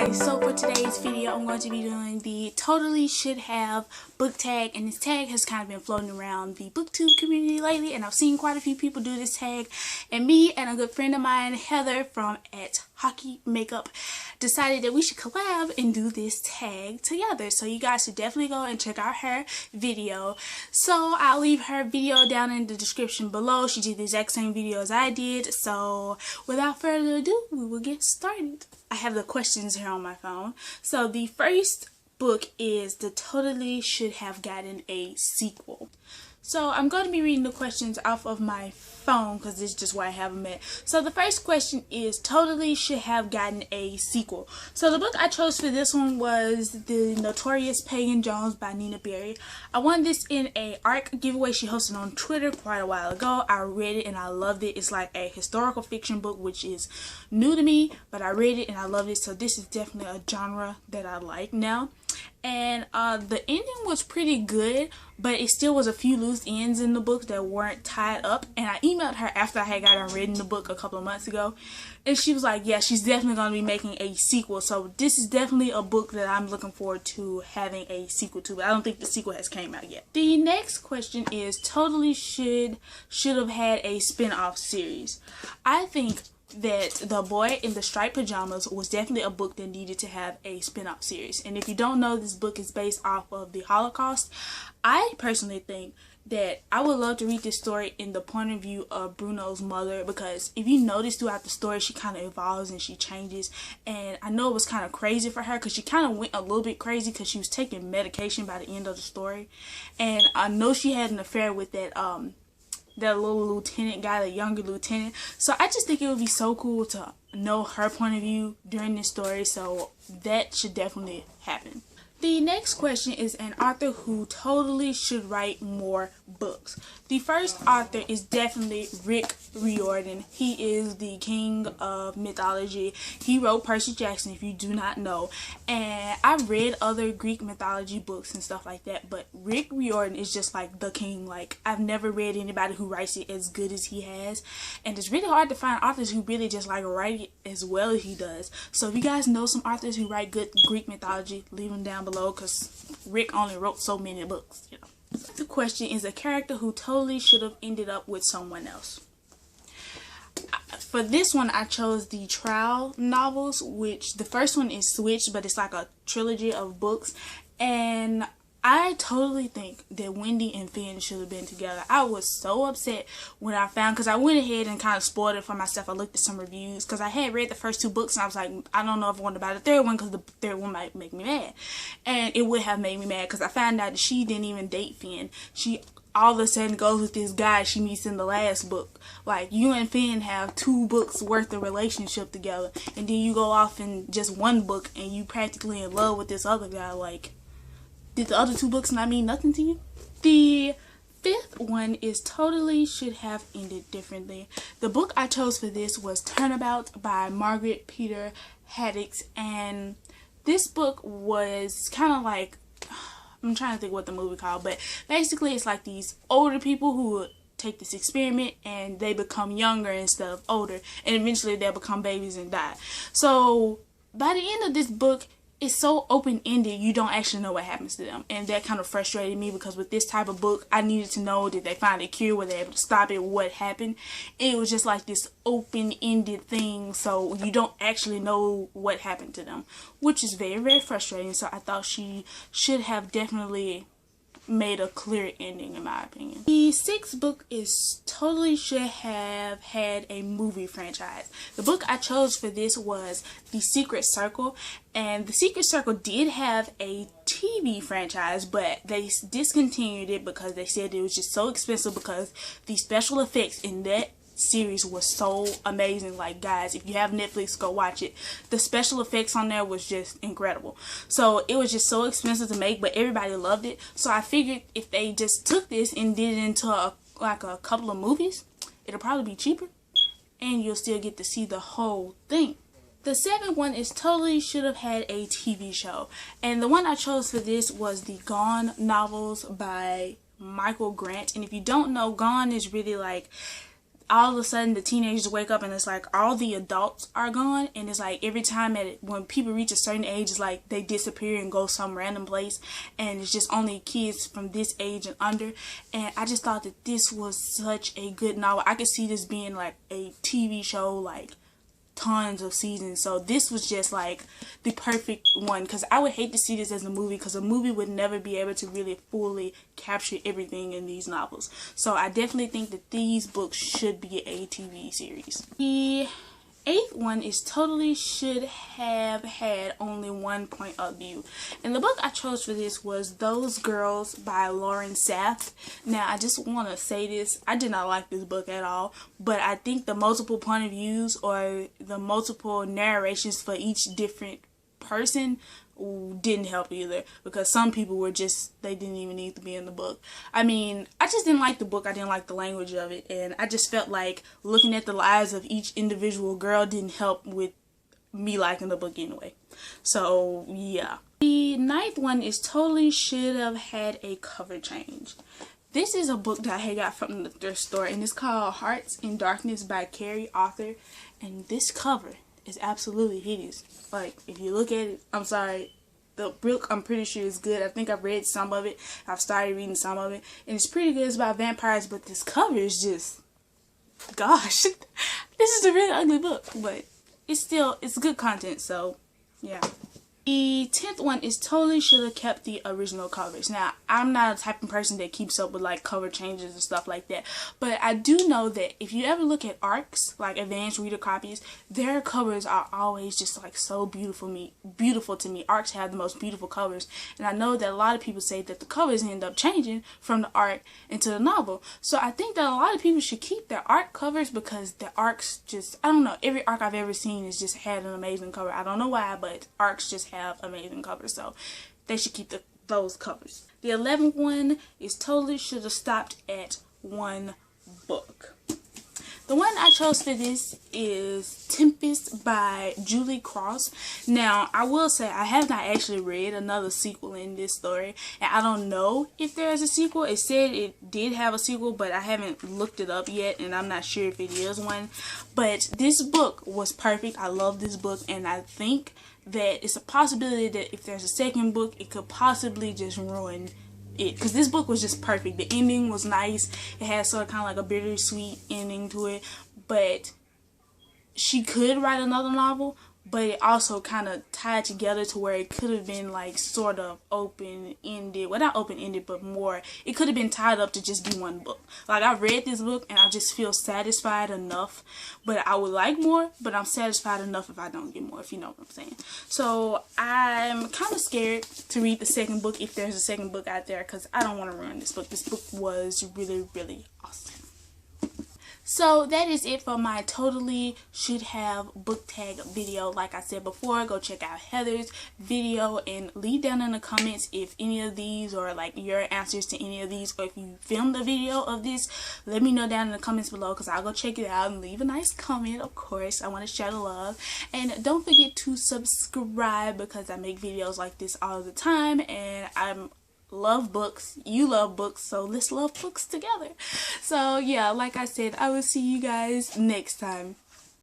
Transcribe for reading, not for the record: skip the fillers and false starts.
guys, so for today's video I'm going to be doing the totally should have book tag, and this tag has kind of been floating around the booktube community lately, and I've seen quite a few people do this tag, and me and a good friend of mine, Heather from Hockey Makeup, decided that we should collab and do this tag together. So you guys should definitely go and check out her video. So I'll leave her video down in the description below. She did the exact same video as I did. So without further ado, we will get started. I have the questions here on my phone. So the first book is The Totally Should Have Gotten a Sequel. So I'm going to be reading the questions off of my phone because this is just where I have them at. So the first question is Totally Should Have Gotten a Sequel. So the book I chose for this one was The Notorious Pagan Jones by Nina Berry. I won this in a ARC giveaway she hosted on Twitter quite a while ago. I read it and I loved it. It's like a historical fiction book, which is new to me, but I read it and I loved it. So this is definitely a genre that I like now. And the ending was pretty good, but it still was a few loose ends in the book that weren't tied up. And I emailed her after I had gotten reading the book a couple of months ago, and she was like, yeah, she's definitely going to be making a sequel. So this is definitely a book that I'm looking forward to having a sequel to, but I don't think the sequel has came out yet. The next question is Totally should have had a spin-off series. I think that The Boy in the Striped Pajamas was definitely a book that needed to have a spin-off series. And if you don't know, this book is based off of the Holocaust. I personally think that I would love to read this story in the point of view of Bruno's mother, because if you notice throughout the story, she kind of evolves and she changes. And I know it was kind of crazy for her because she kind of went a little bit crazy because she was taking medication by the end of the story. And I know she had an affair with that little lieutenant guy, the younger lieutenant. So I just think it would be so cool to know her point of view during this story. So that should definitely happen. The next question is an author who totally should write more books. The first author is definitely Rick Riordan. He is the king of mythology. He wrote Percy Jackson, if you do not know. And I've read other Greek mythology books and stuff like that, but Rick Riordan is just like the king. Like, I've never read anybody who writes it as good as he has. And it's really hard to find authors who really just like write it as well as he does. So if you guys know some authors who write good Greek mythology, leave them down below, because Rick only wrote so many books, you know. The question is a character who totally should have ended up with someone else. For this one, I chose the Trial novels, which the first one is Switched, but it's like a trilogy of books. And I totally think that Wendy and Finn should have been together. I was so upset when I found, because I went ahead and kind of spoiled it for myself. I looked at some reviews because I had read the first two books and I was like, I don't know if I want to buy the third one because the third one might make me mad. And it would have made me mad because I found out that she didn't even date Finn. She all of a sudden goes with this guy she meets in the last book. Like, you and Finn have 2 books worth of relationship together, and then you go off in just one book and you practically in love with this other guy. Like, did the other 2 books not mean nothing to you? The fifth one is Totally Should Have Ended Differently. The book I chose for this was Turnabout by Margaret Peter Haddix, and this book was kind of like, I'm trying to think what the movie called, but basically it's like these older people who take this experiment and they become younger instead of older, and eventually they'll become babies and die. So by the end of this book, it's so open-ended, you don't actually know what happens to them. And that kind of frustrated me because with this type of book, I needed to know, did they find a cure? Were they able to stop it? What happened? And it was just like this open-ended thing, so you don't actually know what happened to them, which is very, very frustrating. So I thought she should have definitely made a clear ending, in my opinion. The sixth book is Totally Should Have Had a Movie Franchise. The book I chose for this was The Secret Circle, and The Secret Circle did have a TV franchise, but they discontinued it because they said it was just so expensive because the special effects in that series was so amazing. Like, guys, if you have Netflix, go watch it. The special effects on there was just incredible. So it was just so expensive to make, but everybody loved it. So I figured if they just took this and did it into like a couple of movies, it'll probably be cheaper and you'll still get to see the whole thing. The seventh one is Totally Should Have Had a TV show, and the one I chose for this was the Gone novels by Michael Grant. And if you don't know, Gone is really like all of a sudden the teenagers wake up and it's like all the adults are gone, and it's like every time when people reach a certain age, it's like they disappear and go some random place, and it's just only kids from this age and under. And I just thought that this was such a good novel. I could see this being like a TV show, like tons of seasons. So this was just like the perfect one, because I would hate to see this as a movie, because a movie would never be able to really fully capture everything in these novels. So I definitely think that these books should be a TV series. The 8th one is Totally Should Have Had Only One Point of View, and the book I chose for this was Those Girls by Lauren Saft. Now I just want to say this, I did not like this book at all, but I think the multiple point of views or the multiple narrations for each different person didn't help either, because some people were just, they didn't even need to be in the book. I mean, I just didn't like the book. I didn't like the language of it, and I just felt like looking at the lives of each individual girl didn't help with me liking the book anyway. So yeah. The 9th one is Totally Should Have Had a Cover Change. This is a book that I got from the thrift store, and it's called Hearts in Darkness by Carrie Author, and this cover is absolutely hideous. Like, if you look at it, I'm sorry, the book I'm pretty sure is good. I think I've read some of it. I've started reading some of it, and it's pretty good. It's about vampires, but this cover is just, gosh, this is a really ugly book, but it's good content, so yeah. The 10th one is Totally Should Have Kept the Original Covers. Now, I'm not a type of person that keeps up with like cover changes and stuff like that, but I do know that if you ever look at ARCs, like advanced reader copies, their covers are always just like so beautiful to me. ARCs have the most beautiful covers, and I know that a lot of people say that the covers end up changing from the ARC into the novel. So I think that a lot of people should keep their ARC covers, because the ARCs just, I don't know, every ARC I've ever seen has just had an amazing cover. I don't know why, but ARCs just have amazing covers, so they should keep those covers. The 11th one is Totally Should Have Stopped at One Book. The one I chose for this is Tempest by Julie Cross. Now, I will say I have not actually read another sequel in this story, and I don't know if there's a sequel. It said it did have a sequel, but I haven't looked it up yet, and I'm not sure if it is one. But this book was perfect. I love this book, and I think that it's a possibility that if there's a second book, it could possibly just ruin it, because this book was just perfect. The ending was nice. It had sort of kind of like a bittersweet ending to it, but she could write another novel, but it also kind of tied together to where it could have been like sort of open-ended. Well, not open-ended, but more, it could have been tied up to just be one book. Like, I read this book and I just feel satisfied enough, but I would like more, but I'm satisfied enough if I don't get more, if you know what I'm saying. So I'm kind of scared to read the second book, if there's a second book out there, because I don't want to ruin this book. This book was really, really awesome. So that is it for my Totally Should Have book tag video. Like I said before, go check out Heather's video and leave down in the comments if any of these, or like your answers to any of these, or if you filmed a video of this, let me know down in the comments below, because I'll go check it out and leave a nice comment. Of course, I want to share the love, and don't forget to subscribe, because I make videos like this all the time, and I'm love books, you love books, so let's love books together. So yeah, like I said, I will see you guys next time.